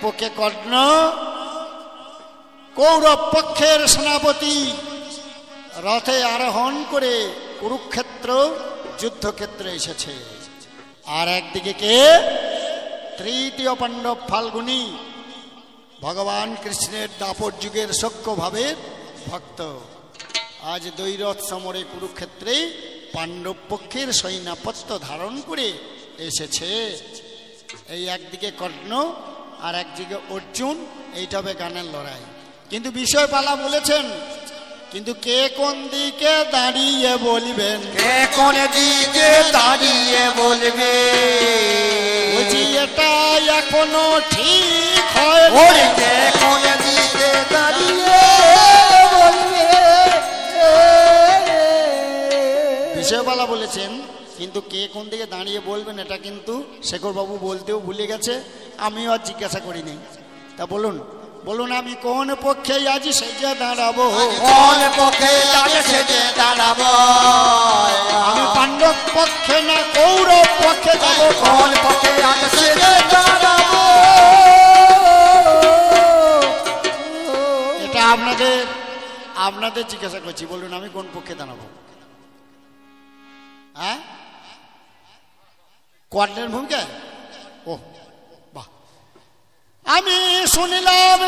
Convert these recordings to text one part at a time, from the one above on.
পক্ষে কর্ণ কৌরব পক্ষের সেনাপতি রথে আরোহণ করে কুরুক্ষেত্র যুদ্ধক্ষেত্রে এসেছে। আর একদিকে কে? তৃতীয় পাণ্ডব ফাল্গুনী, ভগবান কৃষ্ণের দাপর যুগের সখ্য ভাবের ভক্ত। আজ দ্বৈরথ সমরে কুরুক্ষেত্রে পাণ্ডব পক্ষের সৈন্যপত্য ধারণ করে এসেছে। এই একদিকে কর্ণ আর একদিকে অর্জুন, এইটা হবে গানের লড়াই। কিন্তু বিষয়পালা বলেছেন, কিন্তু কে কোন দিকে দাঁড়িয়ে বলবেন, কে কোন দিকে দাঁড়িয়ে বলবে, বলছি এটা এখনো ঠিক হয় ওরে কে কোন দিকে দাঁড়িয়ে বলবে। বিষয়পালা বলেছেন, কিন্তু কে কোন দিকে দাঁড়িয়ে বলবেন এটা কিন্তু শেখর বাবু বলতেও ভুলে গেছে, আমিও আর জিজ্ঞাসা করিনি। তা বলুন বলুন আমি কোন পক্ষে আজ সেজে দাঁড়াবো, কোন পক্ষে আজ সেজে দাঁড়াবো, আমি পাণ্ডব পক্ষে না কৌরব পক্ষে যাবো, কোন পক্ষে আজ সেজে দাঁড়াবো। এটা আপনাদের জিজ্ঞাসা করছি, বলুন আমি কোন পক্ষে দাঁড়াবো? হ্যাঁ, কর্ণের ভূমিকা? ও বাহ, আমি শুনিলাম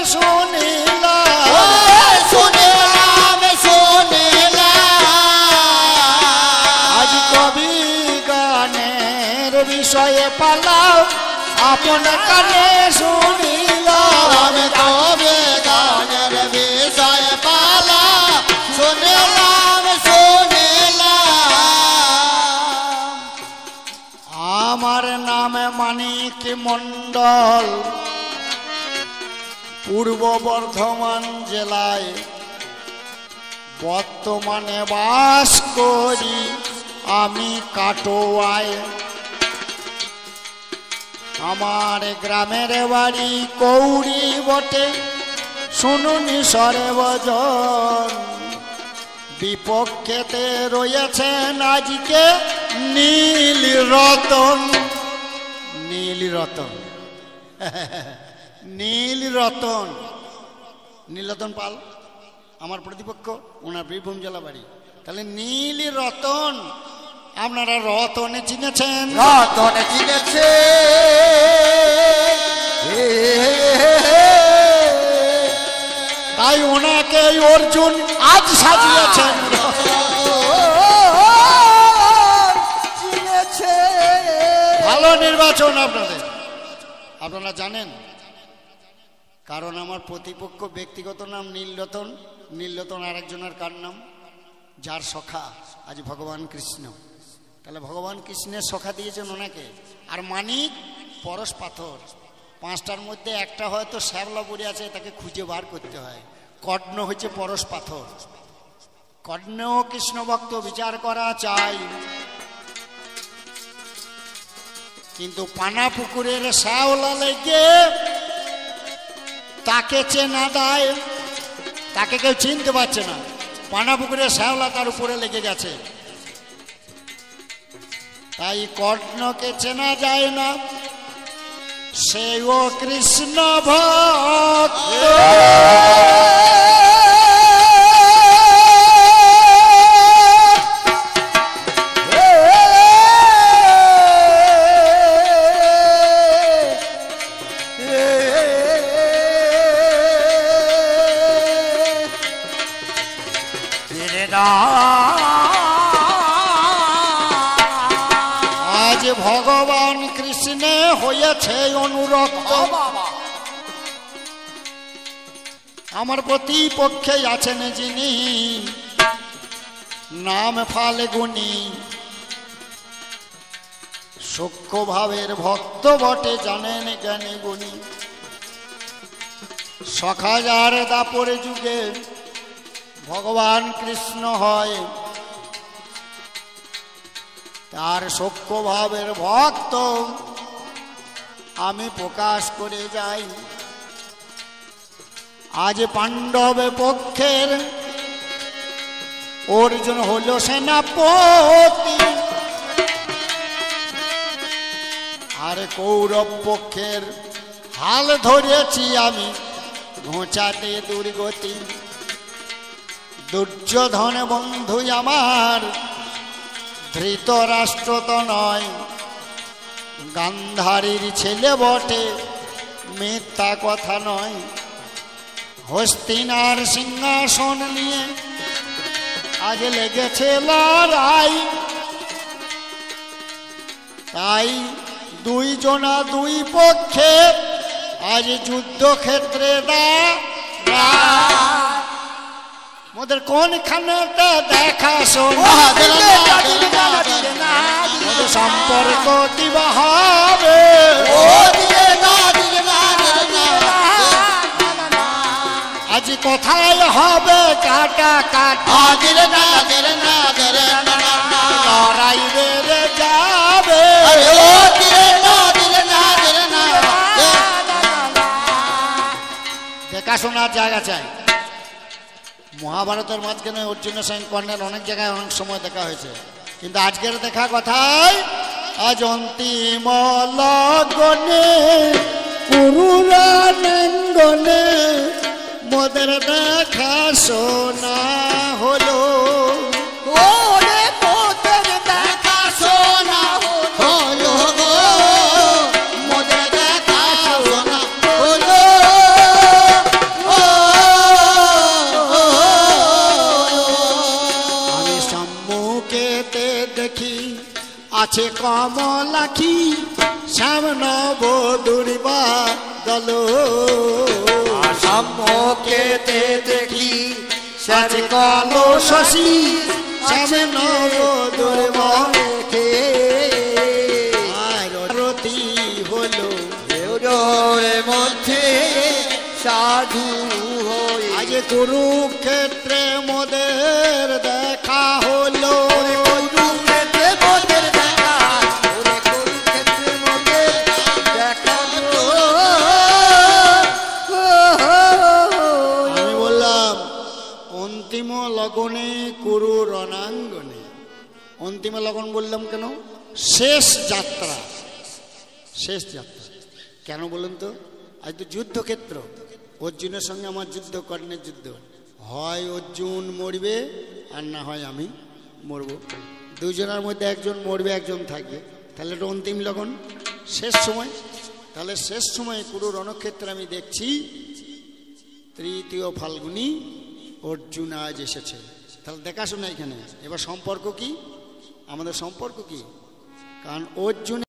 আজ কবি গানের বিষয়ে পালাও আপন কানে শুনিলাম, কবি গানের বিষয়ে পালা শুনিলাম। আমার নাম মানিক মণ্ডল, পূর্ব বর্ধমান জেলায় বর্তমানে বাস করি আমি কাটোয়ায়। আমার গ্রামের বাড়ি কৌড়ি বটে, শুনুনি সরে বজন, বিপক্ষেতে রয়েছেন আজকে নীল রতন। নীল রতন নীলরতন পাল আমার প্রতিপক্ষ, ওনার বীরভূম জেলা বাড়ি। তাহলে নীল রতন, আপনারা রতনে চিনেছেন? রতনে চিনেছে, তাই ওনাকে অর্জুন আজ সাজিয়েছেন। ভালো নির্বাচন আপনারা জানেন, কারণ আমার প্রতিপক্ষ ব্যক্তিগত নাম নীলরতন, নীলরতন আরেকজনের কার নাম, যার সখা আজ ভগবান কৃষ্ণ। তাহলে ভগবান কৃষ্ণের সখা দিয়েছেন ওনাকে। আর মানিক পরশ পাথর, পাঁচটার মধ্যে একটা হয়তো শ্যাবলা পড়ে আছে, তাকে খুঁজে বার করতে হয়। কর্ণ হচ্ছে পরশ পাথর। কর্ণ কৃষ্ণ ভক্ত বিচার করা চাই, কিন্তু পানা পুকুরের শ্যাওলা লেগে তাকে চেনা দেয়, তাকে কেউ চিনতে পারছে না। পানা পুকুরের শ্যাওলা তার উপরে লেগে গেছে, তাই কর্ণকে চেনা যায় না, সেও কৃষ্ণ ভক্ত। আজ ভগবান কৃষ্ণে হয়েছে অনুরক্ত, আমার প্রতিপক্ষে আছেন যিনি, নাম ফাল্গুনী, সূক্ষ্ম ভাবের ভক্ত বটে, জানেন জ্ঞানী গুণী। সখাজার দাপরে যুগে ভগবান কৃষ্ণ হয়, তার সূক্ষ্ম ভাবের ভক্ত আমি প্রকাশ করে যাই। আজ পাণ্ডব পক্ষের অর্জুন হল সেনাপতি, আর কৌরব পক্ষের হাল ধরেছি আমি ঘোচাতে দুর্গতি। দুর্যোধন বন্ধু আমার ধৃতরাষ্ট্র তো নয়, গান্ধারীর ছেলে বটে, মিথ্যা কথা নয়। হস্তিনার সিংহাসন নিয়ে আজ লেগেছে লড়াই, তাই দুই জনা দুই পক্ষে আজ যুদ্ধক্ষেত্রে মোদের কোনখানেটা দেখা শোনা সম্পর্ক দিবা হবে। আজ কোথায় হবে কাটা কাটা, লড়াই বেড়ে যাবে। দেখাশোনার জায়গা চাই। মহাভারতের মাঝখানে অর্জুনের সঙ্গে কর্ণের অনেক জায়গায় অনেক সময় দেখা হয়েছে, কিন্তু আজকের দেখা কথায় আজ অন্তিম লগনে কুরুরানঙ্গনে মোদের দেখা শোনা হলো। আছে কমলাখি সামন বধুরিবা দল, সম্মুখেতে দেখি আছে কালো শশী সামন বধুরিবা দেখে। আরতি হলো মধ্যে সাধু হয়ে, আজ কুরুক্ষেত্রে মোদের দেখা হলো। অন্তিম লগনে কুরু রণাঙ্গনে, অন্তিম লগন বললাম কেন? শেষ যাত্রা, শেষ যাত্রা কেন বলুন তো? আজ তো যুদ্ধক্ষেত্র, অর্জুনের সঙ্গে আমার যুদ্ধ, কর্ণের যুদ্ধ। হয় অর্জুন মরবে আর না হয় আমি মরব, দুজনের মধ্যে একজন মরবে একজন থাকবে, তাহলে এটা অন্তিম লগন, শেষ সময়। তাহলে শেষ সময়ে কুরু রণক্ষেত্রে আমি দেখছি তৃতীয় ফাল্গুনী অর্জুন আজ এসেছে। তাহলে দেখাশোনা এখানে। এবার সম্পর্ক কি? আমাদের সম্পর্ক কি? কারণ অর্জুন